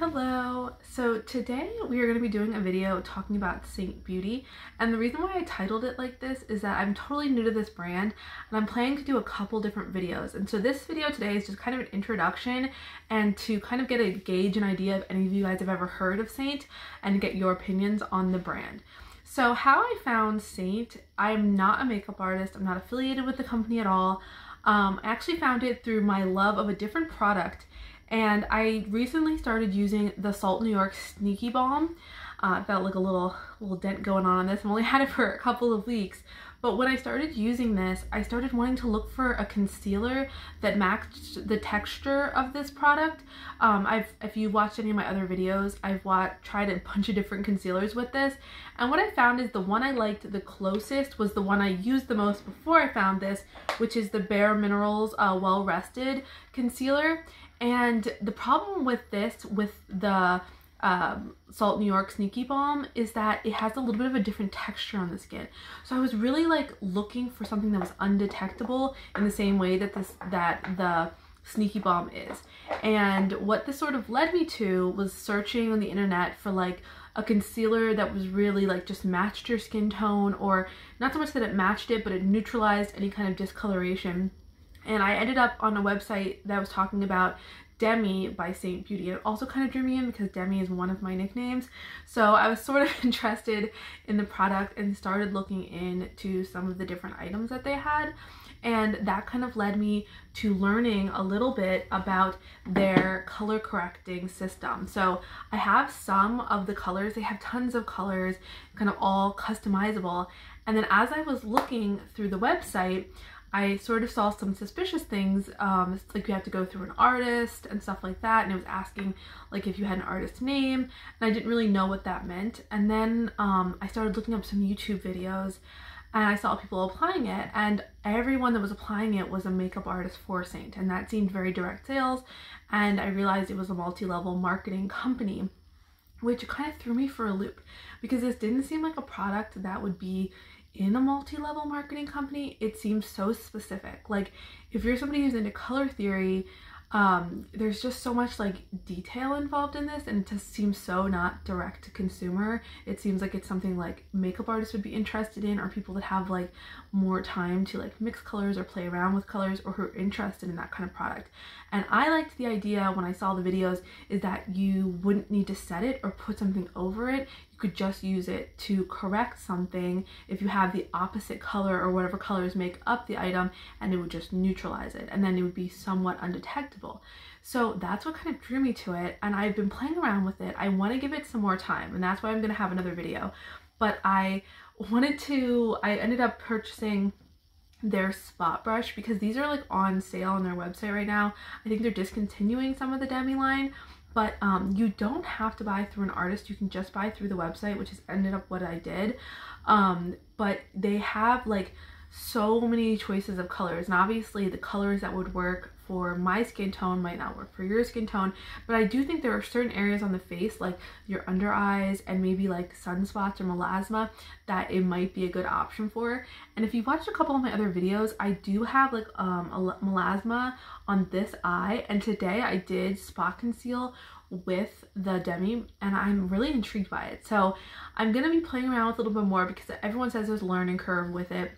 Hello! So today we are going to be doing a video talking about Seint Beauty, and the reason why I titled it like this is that I'm totally new to this brand and I'm planning to do a couple different videos. And so this video today is just kind of an introduction and to kind of get a gauge and idea if any of you guys have ever heard of Seint and get your opinions on the brand. So how I found Seint, I'm not a makeup artist, I'm not affiliated with the company at all. I actually found it through my love of a different product. And I recently started using the Salt New York Sneaky Balm. Got like a little dent going on this. I've only had it for a couple of weeks. But when I started using this, I started wanting to look for a concealer that matched the texture of this product. If you watched any of my other videos, I've tried a bunch of different concealers with this. And what I found is the one I liked the closest was the one I used the most before I found this, which is the Bare Minerals Well Rested Concealer. And the problem with this, with the Salt New York Sneaky Balm, is that it has a little bit of a different texture on the skin. So I was really like looking for something that was undetectable in the same way that the Sneaky Balm is. And what this sort of led me to was searching on the internet for like a concealer that was really like just matched your skin tone, or not so much that it matched it, but it neutralized any kind of discoloration. And I ended up on a website that was talking about Demi by Seint Beauty. It also kind of drew me in because Demi is one of my nicknames. So I was sort of interested in the product and started looking into some of the different items that they had. And that kind of led me to learning a little bit about their color correcting system. So I have some of the colors. They have tons of colors, kind of all customizable. And then as I was looking through the website, I sort of saw some suspicious things, like you have to go through an artist and stuff like that, and it was asking like if you had an artist name, and I didn't really know what that meant. And then I started looking up some YouTube videos and I saw people applying it, and everyone that was applying it was a makeup artist for Seint, and that seemed very direct sales, and I realized it was a multi-level marketing company, which kind of threw me for a loop because this didn't seem like a product that would be in a multi-level marketing company. It seems so specific. Like if you're somebody who's into color theory, there's just so much like detail involved in this, and it just seems so not direct to consumer. It seems like it's something like makeup artists would be interested in, or people that have like more time to like mix colors or play around with colors, or who are interested in that kind of product. And I liked the idea when I saw the videos is that you wouldn't need to set it or put something over it. You could just use it to correct something if you have the opposite color or whatever colors make up the item, and it would just neutralize it, and then it would be somewhat undetectable. So that's what kind of drew me to it, and I've been playing around with it. I want to give it some more time, and that's why I'm going to have another video. But I ended up purchasing their spot brush because these are like on sale on their website right now. I think they're discontinuing some of the Demi line, but you don't have to buy through an artist. You can just buy through the website, which has ended up what I did. But they have like so many choices of colors, and obviously the colors that would work for my skin tone might not work for your skin tone, but I do think there are certain areas on the face, like your under eyes and maybe like sunspots or melasma, that it might be a good option for. And if you've watched a couple of my other videos, I do have like a melasma on this eye, and today I did spot conceal with the Demi, and I'm really intrigued by it. So I'm gonna be playing around with it a little bit more because everyone says there's a learning curve with it,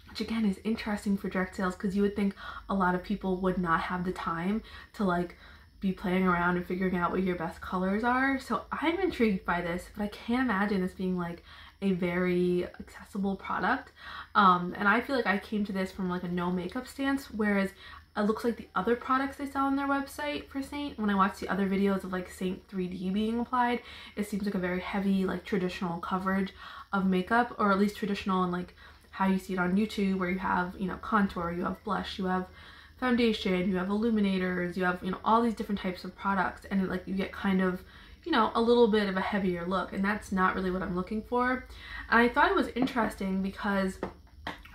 which again is interesting for direct sales because you would think a lot of people would not have the time to like be playing around and figuring out what your best colors are. So I'm intrigued by this, but I can't imagine this being like a very accessible product. And I feel like I came to this from like a no makeup stance, whereas it looks like the other products they sell on their website for Seint, when I watch the other videos of like Seint 3D being applied, it seems like a very heavy like traditional coverage of makeup, or at least traditional and like how you see it on YouTube, where you have, you know, contour, you have blush, you have foundation, you have illuminators, you have, you know, all these different types of products, and like you get kind of, you know, a little bit of a heavier look, and that's not really what I'm looking for. And I thought it was interesting because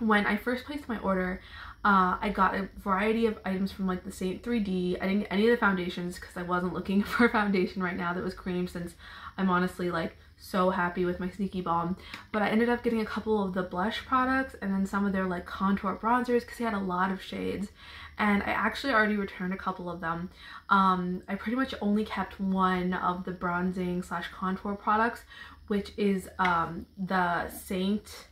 when I first placed my order, I got a variety of items from like the Seint 3D. I didn't get any of the foundations because I wasn't looking for a foundation right now that was cream, since I'm honestly like so happy with my Sneaky Balm. But I ended up getting a couple of the blush products and then some of their like contour bronzers because they had a lot of shades. And I actually already returned a couple of them. I pretty much only kept one of the bronzing slash contour products, which is the Seint,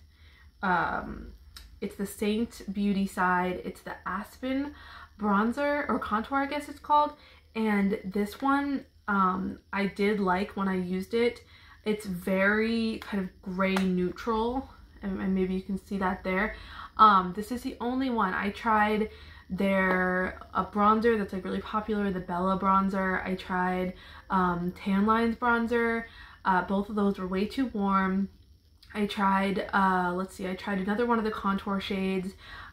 it's the Seint Beauty side. It's the Aspen bronzer or contour, I guess it's called. And this one I did like when I used it. It's very kind of gray neutral, and maybe you can see that there. This is the only one. I tried their bronzer that's like really popular, the Bella bronzer. I tried Tan Lines bronzer. Both of those were way too warm. I tried, let's see, I tried another one of the contour shades,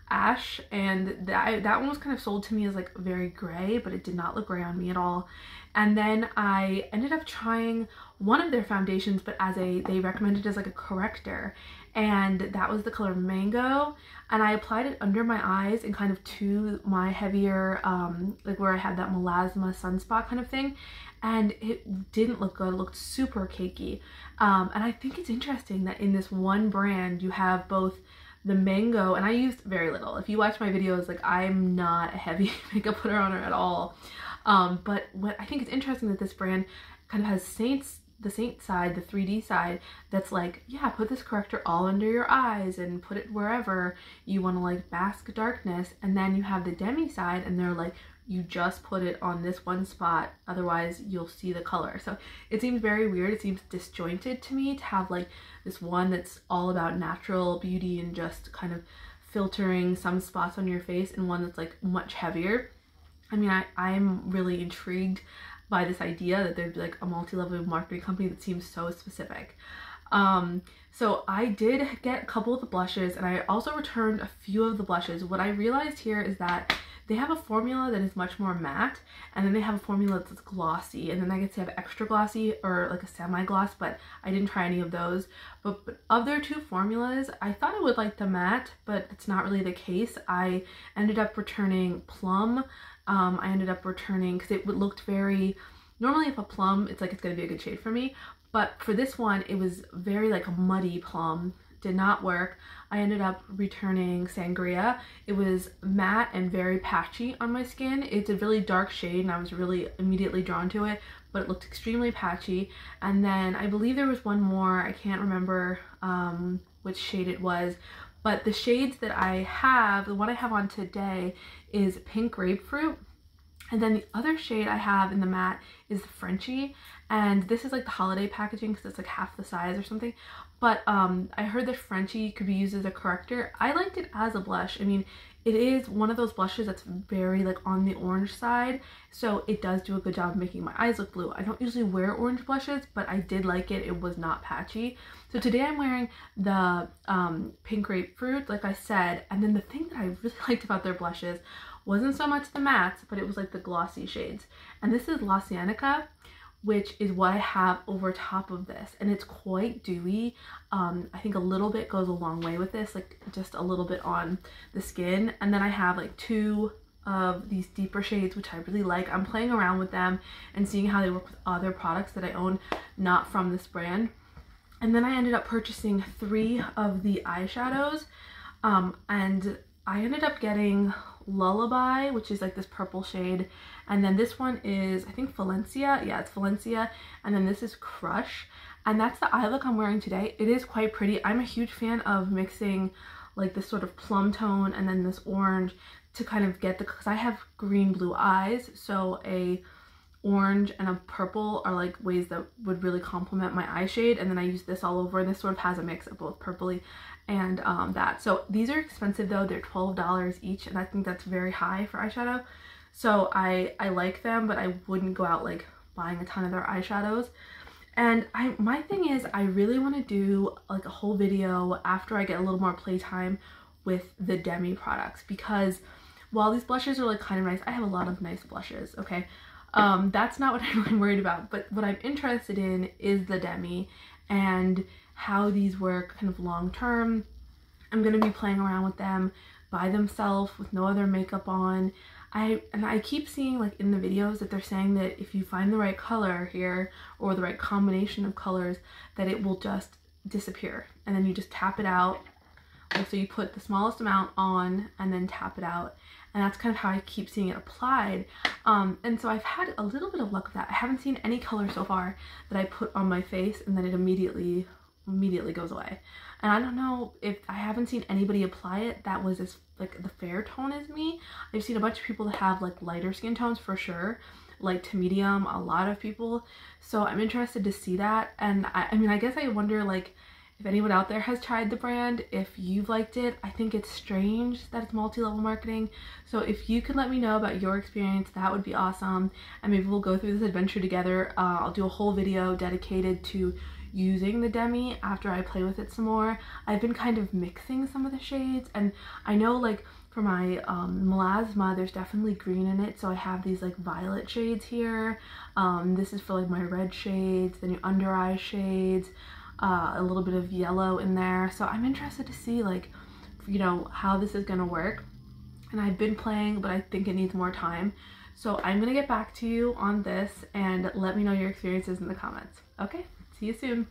Ash, and that one was kind of sold to me as like very gray, but it did not look gray on me at all. And then I ended up trying one of their foundations, but as they recommended as like a corrector, and that was the color Mango, and I applied it under my eyes and kind of to my heavier, like where I had that melasma sunspot kind of thing, and it didn't look good. It looked super cakey. And I think it's interesting that in this one brand you have both the Mango, and I used very little. If you watch my videos, like I'm not a heavy makeup putter on at all. But what I think is interesting that this brand kind of has the Seint side, the 3D side, that's like, yeah, put this corrector all under your eyes and put it wherever you want to like mask darkness. And then you have the Demi side and they're like, you just put it on this one spot, otherwise you'll see the color. So it seems very weird. It seems disjointed to me to have like this one that's all about natural beauty and just kind of filtering some spots on your face, and one that's like much heavier. I mean, I'm really intrigued by this idea that there'd be like a multi-level marketing company that seems so specific. So I did get a couple of the blushes, and I also returned a few of the blushes. What I realized here is that they have a formula that is much more matte, and then they have a formula that's glossy, and then I get to have extra glossy or like a semi-gloss, but I didn't try any of those. But of their two formulas, I thought I would like the matte, but it's not really the case. I ended up returning Plum. I ended up returning, because it looked very, normally if a plum, it's like it's gonna be a good shade for me, but for this one it was very like a muddy plum. Did not work. I ended up returning Sangria. It was matte and very patchy on my skin. It's a really dark shade and I was really immediately drawn to it, but it looked extremely patchy. And then I believe there was one more, I can't remember which shade it was, but the shades that I have, the one I have on today is Pink Grapefruit. And then the other shade I have in the matte is the Frenchie. And this is like the holiday packaging because it's like half the size or something. But I heard that Frenchie could be used as a corrector. I liked it as a blush. I mean, it is one of those blushes that's very like on the orange side. So it does do a good job of making my eyes look blue. I don't usually wear orange blushes, but I did like it. It was not patchy. So today I'm wearing the Pink Grapefruit, like I said. And then the thing that I really liked about their blushes wasn't so much the mattes, but it was like the glossy shades. And this is La Cienega, which is what I have over top of this, and it's quite dewy. I think a little bit goes a long way with this, like just a little bit on the skin. And then I have like two of these deeper shades, which I really like. I'm playing around with them and seeing how they work with other products that I own not from this brand. And then I ended up purchasing 3 of the eyeshadows, and I ended up getting Lullaby, which is like this purple shade, and then this one is, I think, Valencia. Yeah, it's Valencia. And then this is Crush, and that's the eye look I'm wearing today. It is quite pretty. I'm a huge fan of mixing like this sort of plum tone and then this orange to kind of get the, because I have green blue eyes, so a orange and a purple are like ways that would really complement my eye shade. And then I use this all over, and this sort of has a mix of both purpley and that. So these are expensive though. They're $12 each, and I think that's very high for eyeshadow. So I like them, but I wouldn't go out like buying a ton of their eyeshadows. And my thing is, I really want to do like a whole video after I get a little more playtime with the Demi products, because while these blushes are like kind of nice, I have a lot of nice blushes, okay? That's not what I'm really worried about, but what I'm interested in is the Demi and how these work kind of long term. I'm going to be playing around with them by themselves with no other makeup on. I keep seeing like in the videos that they're saying that if you find the right color here or the right combination of colors, that it will just disappear, and then you just tap it out. Like, so you put the smallest amount on and then tap it out, and that's kind of how I keep seeing it applied. And so I've had a little bit of luck with that. I haven't seen any color so far that I put on my face and then it immediately goes away. And I don't know, if I haven't seen anybody apply it that was as like the fair tone as me. I've seen a bunch of people that have like lighter skin tones for sure, light to medium, a lot of people. So I'm interested to see that. And I mean, I guess I wonder like if anyone out there has tried the brand, if you've liked it. I think it's strange that it's multi-level marketing. So if you could let me know about your experience, that would be awesome. And maybe we'll go through this adventure together. I'll do a whole video dedicated to using the Demi after I play with it some more. I've been kind of mixing some of the shades, and I know like for my melasma there's definitely green in it, so I have these like violet shades here. This is for like my red shades, then your under eye shades, a little bit of yellow in there. So I'm interested to see like, you know, how this is gonna work. And I've been playing, but I think it needs more time. So I'm gonna get back to you on this and let me know your experiences in the comments. Okay, see you soon.